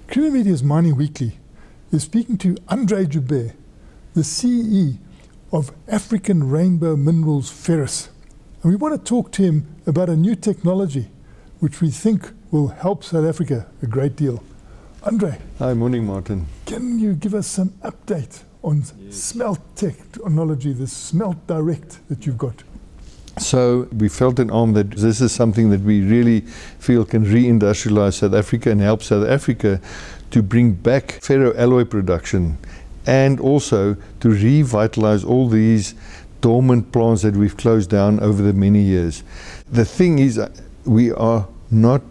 Crimimedia's Mining Weekly is speaking to Andre Joubert, the CE of African Rainbow Minerals Ferrous. And we want to talk to him about a new technology which we think will help South Africa a great deal. Andre. Hi, morning Martin. Can you give us some update on smelt technology, the smelt direct that you've got? So we felt in ARM that this is something that we really feel can re-industrialize South Africa and help South Africa to bring back ferroalloy production and also to revitalize all these dormant plants that we've closed down over the many years. The thing is, we are not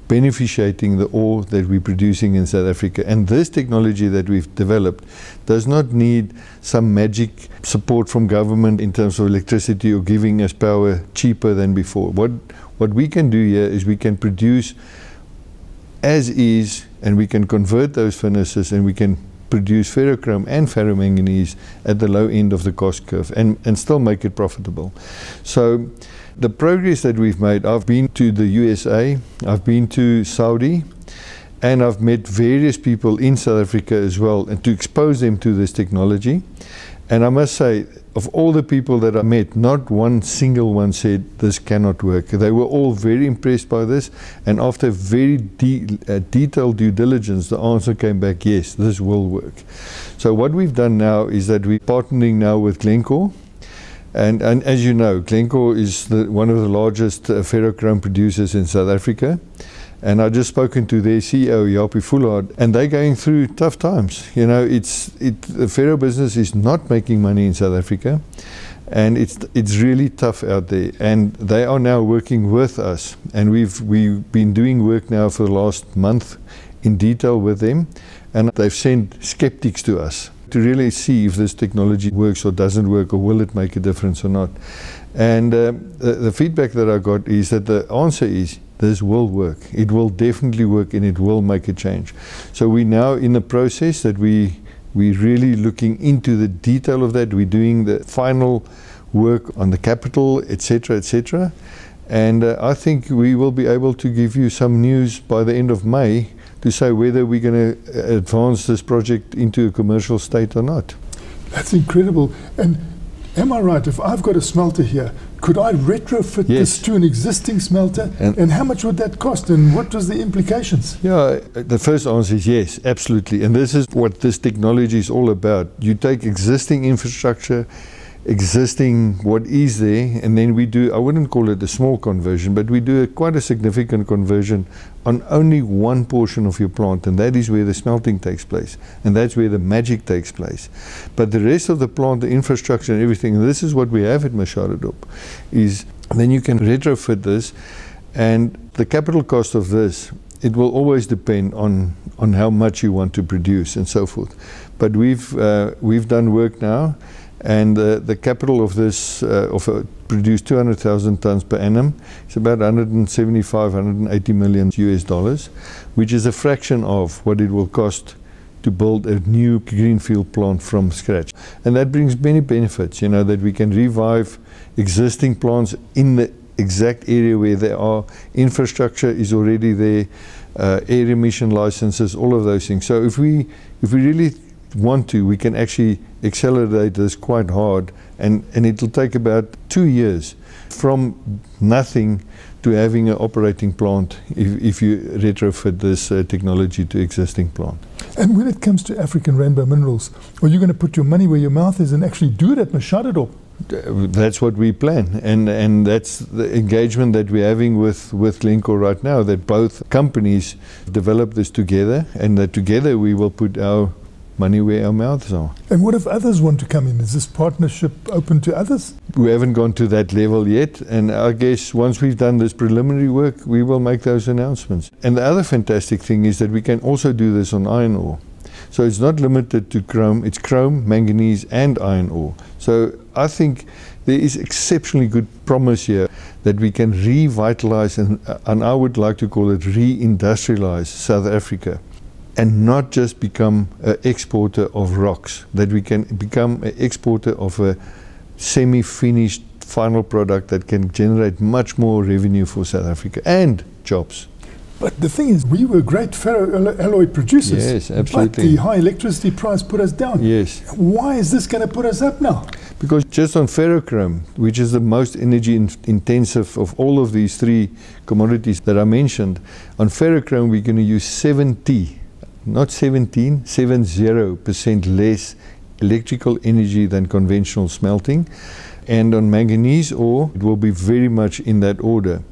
beneficiating the ore that we're producing in South Africa, and this technology that we've developed does not need some magic support from government in terms of electricity or giving us power cheaper than before. What we can do here is we can produce as is, and we can convert those furnaces, and we can produce ferrochrome and ferromanganese at the low end of the cost curve and still make it profitable. So the progress that we've made, I've been to the USA, I've been to Saudi, and I've met various people in South Africa as well, and to expose them to this technology. And I must say, of all the people that I met, not one single one said this cannot work. They were all very impressed by this, and after very detailed due diligence, the answer came back, yes, this will work. So what we've done now is that we're partnering now with Glencore. And as you know, Glencore is one of the largest ferrochrome producers in South Africa. And I've just spoken to their CEO, Japie Fullard, and they're going through tough times. You know, the ferro business is not making money in South Africa, and it's really tough out there. And they are now working with us, and we've been doing work now for the last month in detail with them, and they've sent skeptics to us to really see if this technology works or doesn't work, or will it make a difference or not. And the feedback that I got is that the answer is this will work. It will definitely work, and it will make a change. So we're now in the process that we're really looking into the detail of that. We're doing the final work on the capital, etc., etc. And I think we will be able to give you some news by the end of May to say whether we're going to advance this project into a commercial state or not. That's incredible. And am I right, if I've got a smelter here, could I retrofit this to an existing smelter? And how much would that cost, and what was the implications? Yeah, the first answer is yes, absolutely. And this is what this technology is all about. You take existing infrastructure, existing what is there, and then we do, I wouldn't call it a small conversion, but we do quite a significant conversion on only one portion of your plant, and that is where the smelting takes place, and that's where the magic takes place. But the rest of the plant, the infrastructure and everything, and this is what we have at Machadodorp, is then you can retrofit this, and the capital cost of this, it will always depend on how much you want to produce and so forth. But we've done work now, and the capital of this, produce 200,000 tons per annum, it's about 175, 180 million US dollars, which is a fraction of what it will cost to build a new greenfield plant from scratch. And that brings many benefits, you know, that we can revive existing plants in the exact area where they are, infrastructure is already there, air emission licenses, all of those things. So if we really want to, we can actually accelerate this quite hard, and it'll take about 2 years from nothing to having an operating plant if you retrofit this technology to existing plant. And when it comes to African Rainbow Minerals, are you going to put your money where your mouth is and actually do it at Machadodorp? That's what we plan, and that's the engagement that we're having with Glencore right now, that both companies develop this together, and that together we will put our money where our mouths are. And what if others want to come in? Is this partnership open to others? We haven't gone to that level yet, and I guess once we've done this preliminary work, we will make those announcements. And the other fantastic thing is that we can also do this on iron ore. So it's not limited to chrome, it's chrome, manganese and iron ore. So I think there is exceptionally good promise here that we can revitalize and I would like to call it re-industrialize South Africa, and not just become an exporter of rocks, that we can become an exporter of a semi-finished final product that can generate much more revenue for South Africa and jobs. But the thing is, we were great ferroalloy producers. Yes, absolutely. But the high electricity price put us down. Yes. Why is this going to put us up now? Because just on ferrochrome, which is the most energy intensive of all of these three commodities that I mentioned, on ferrochrome we're going to use 70% less electrical energy than conventional smelting. And on manganese ore, it will be very much in that order.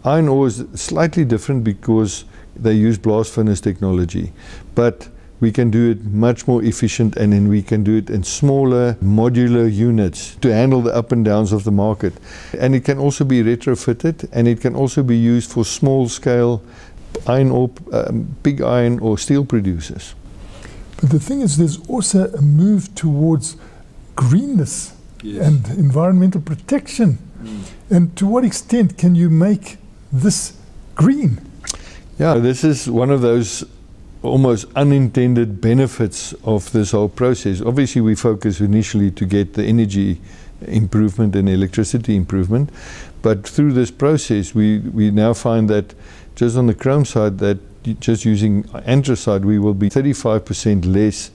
Iron ore is slightly different because they use blast furnace technology, but we can do it much more efficient, and then we can do it in smaller modular units to handle the up and downs of the market. And it can also be retrofitted, and it can also be used for small scale iron ore, pig iron or steel producers. But the thing is, there's also a move towards greenness. Yes. And environmental protection. And to what extent can you make this green? Yeah, this is one of those almost unintended benefits of this whole process. Obviously, we focus initially to get the energy improvement and electricity improvement, but through this process, we now find that just on the chrome side, that just using anthracite, we will be 35% less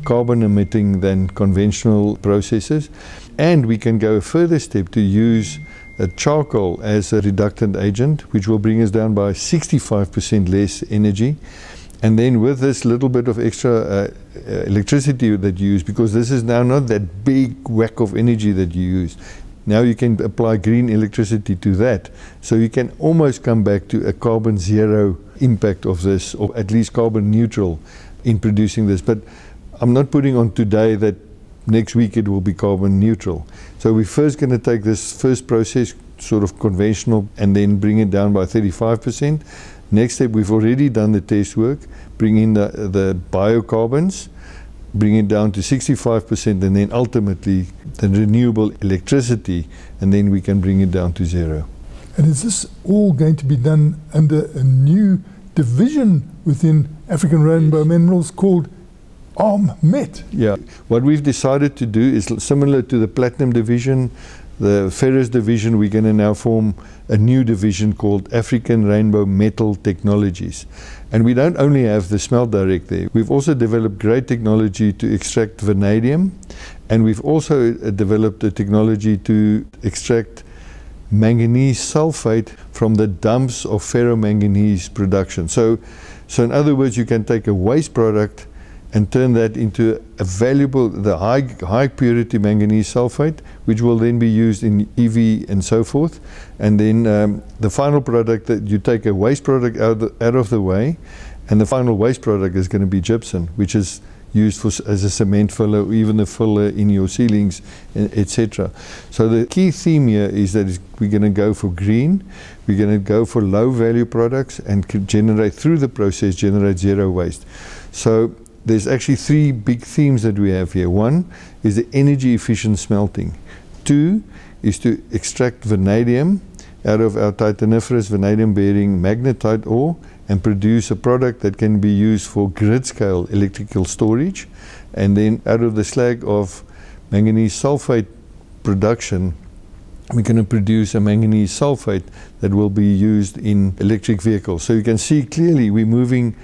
carbon emitting than conventional processes, and we can go a further step to use charcoal as a reductant agent, which will bring us down by 65% less energy. And then with this little bit of extra electricity that you use, because this is now not that big whack of energy that you use, now you can apply green electricity to that, so you can almost come back to a carbon zero impact of this, or at least carbon neutral in producing this. But I'm not putting on today that next week it will be carbon neutral. So we're first going to take this first process, sort of conventional, and then bring it down by 35%. Next step, we've already done the test work, bring in the biocarbons, bring it down to 65%, and then ultimately the renewable electricity, and then we can bring it down to zero. And is this all going to be done under a new division within African Rainbow Minerals called ARM-MET? Yeah, what we've decided to do is similar to the platinum division, the ferrous division. We're going to now form a new division called African Rainbow Metal Technologies. And we don't only have the smelt direct there, we've also developed great technology to extract vanadium, and we've also developed a technology to extract manganese sulfate from the dumps of ferromanganese production. So in other words, you can take a waste product and turn that into a valuable, the high purity manganese sulfate, which will then be used in EV and so forth. And then the final product, that you take a waste product out of the way, and the final waste product is going to be gypsum, which is used as a cement filler, or even a filler in your ceilings, etc. So the key theme here is that we're going to go for green, we're going to go for low value products, and generate through the process, generate zero waste. So there's actually three big themes that we have here. One is the energy efficient smelting. Two is to extract vanadium out of our titaniferous vanadium bearing magnetite ore and produce a product that can be used for grid scale electrical storage. And then out of the slag of manganese sulfate production, we're going to produce a manganese sulfate that will be used in electric vehicles. So you can see clearly we're moving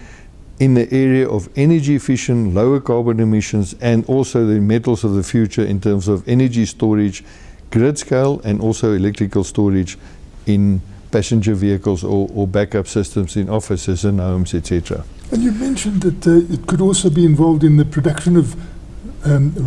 in the area of energy efficient, lower carbon emissions, and also the metals of the future in terms of energy storage, grid scale, and also electrical storage in passenger vehicles or backup systems in offices and homes, etc. And you mentioned that it could also be involved in the production of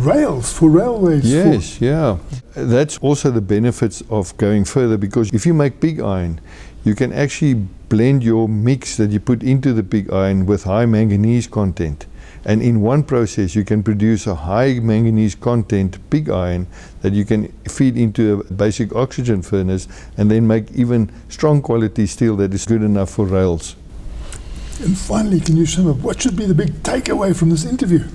rails for railways. Yes, yeah. That's also the benefits of going further, because if you make pig iron, you can actually blend your mix that you put into the pig iron with high manganese content. And in one process, you can produce a high manganese content pig iron that you can feed into a basic oxygen furnace and then make even strong quality steel that is good enough for rails. And finally, can you sum up what should be the big takeaway from this interview?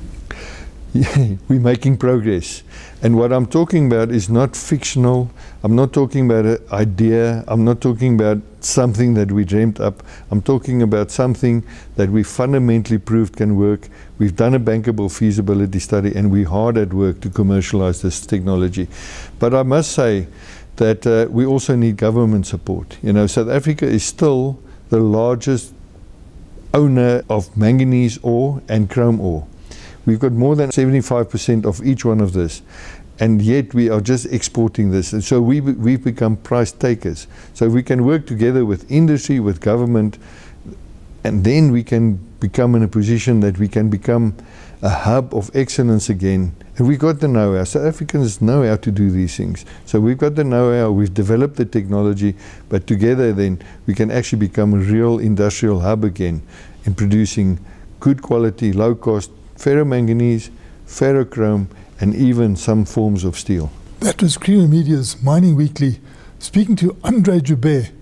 Yeah, we're making progress. And what I'm talking about is not fictional. I'm not talking about an idea. I'm not talking about something that we dreamt up. I'm talking about something that we fundamentally proved can work. We've done a bankable feasibility study, and we're hard at work to commercialize this technology. But I must say that we also need government support. You know, South Africa is still the largest owner of manganese ore and chrome ore. We've got more than 75% of each one of this, and yet we are just exporting this. And so we've become price takers. So we can work together with industry, with government, and then we can become in a position that we can become a hub of excellence again. And we've got the know-how. South Africans know how to do these things. So we've got the know-how, we've developed the technology, but together then we can actually become a real industrial hub again in producing good quality, low cost ferromanganese, ferrochrome, and even some forms of steel. That was Creamer Media's Mining Weekly, speaking to Andre Joubert,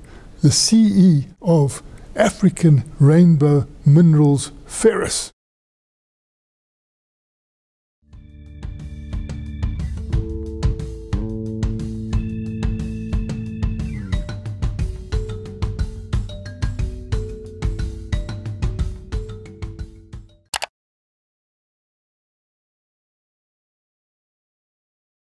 the CE of African Rainbow Minerals Ferrous.